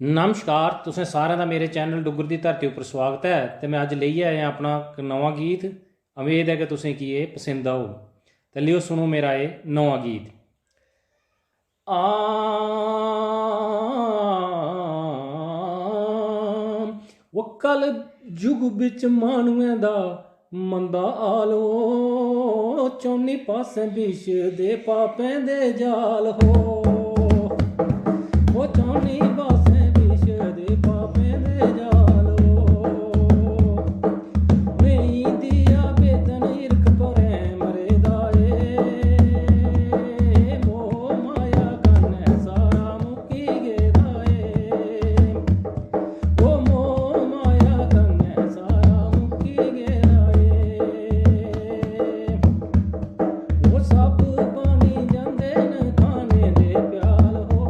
नमस्कार, तुसें सारें दा मेरे चैनल डुग्गर दी धरती उप्पर स्वागत है। तो मैं अज लेइयै आया अपना इक नवां गीत। उम्मीद है कि तुसें गी एह् पसंद आग। तो लियो सुनो मेरा एह् नवां गीत। वो कल जुग बिच माह्नुएं दा मंदा आलो, चौनी पास्सें विश दे पापें दे जाल हो। वो चौनी पास्सें विश दे पापें दे जाल हो। नेईं दिया बेदन हिरख तोरें मरे दा ए, मोह माया कन्नै सारा मुक्की गेदा ए। ओ मोह माया कन्नै सारा मुक्की गेदा ए। वो सब बनी जंदे न खाने दे प्याल हो।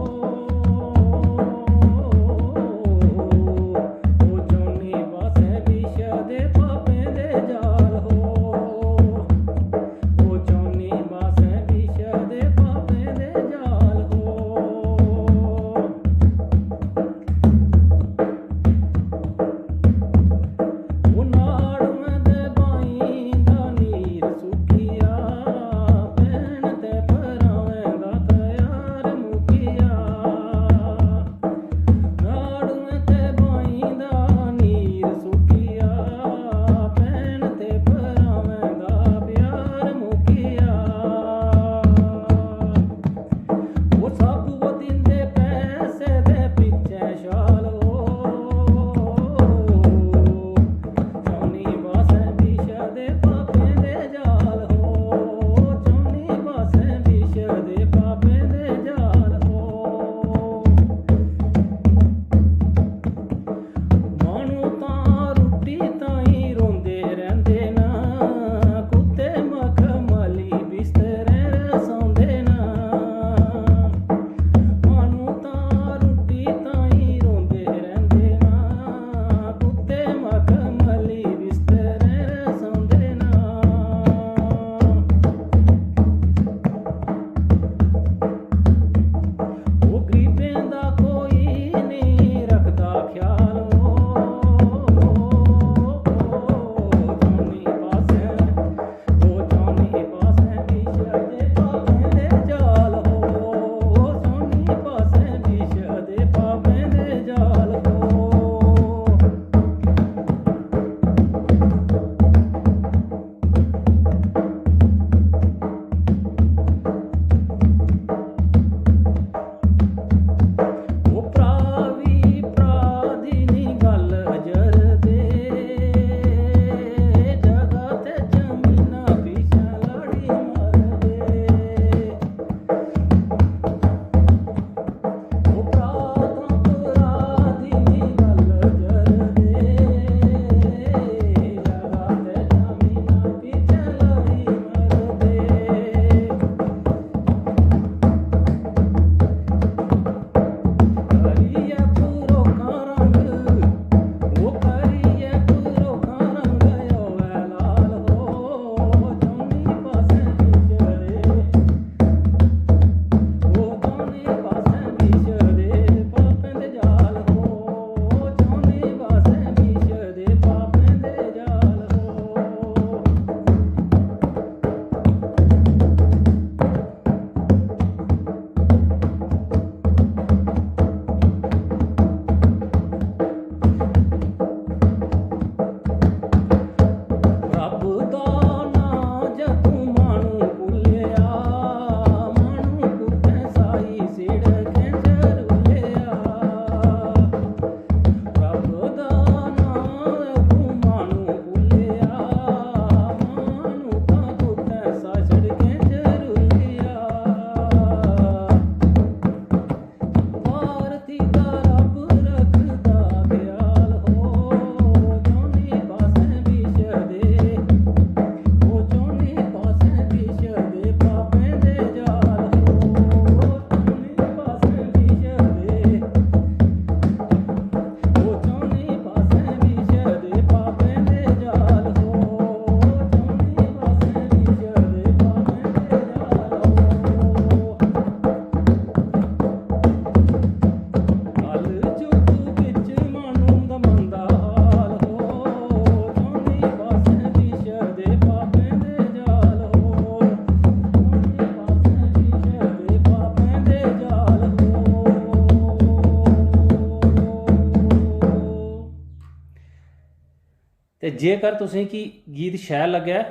ਤੇ ਜੇਕਰ ਤੁਸੀਂ ਕੀ ਗੀਤ ਸ਼ੈਲ ਲੱਗਿਆ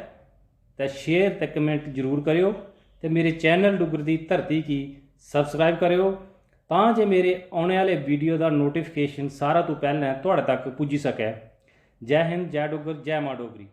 ਤਾਂ ਸ਼ੇਅਰ ਤੇ ਕਮੈਂਟ ਜ਼ਰੂਰ ਕਰਿਓ ਤੇ ਮੇਰੇ ਚੈਨਲ ਡੁੱਗਰ ਦੀ ਧਰਤੀ ਕੀ ਸਬਸਕ੍ਰਾਈਬ ਕਰਿਓ ਤਾਂ ਜੇ ਮੇਰੇ ਆਉਣੇ ਵਾਲੇ ਵੀਡੀਓ ਦਾ ਨੋਟੀਫਿਕੇਸ਼ਨ ਸਾਰਾ ਤੋਂ ਪਹਿਲਾਂ ਤੁਹਾਡੇ ਤੱਕ ਪੁੱਜੀ ਸਕੇ। ਜੈ ਹਿੰਦ, ਜੈ ਡੁੱਗਰ, ਜੈ ਮਾਂ ਡੋਗਰੀ।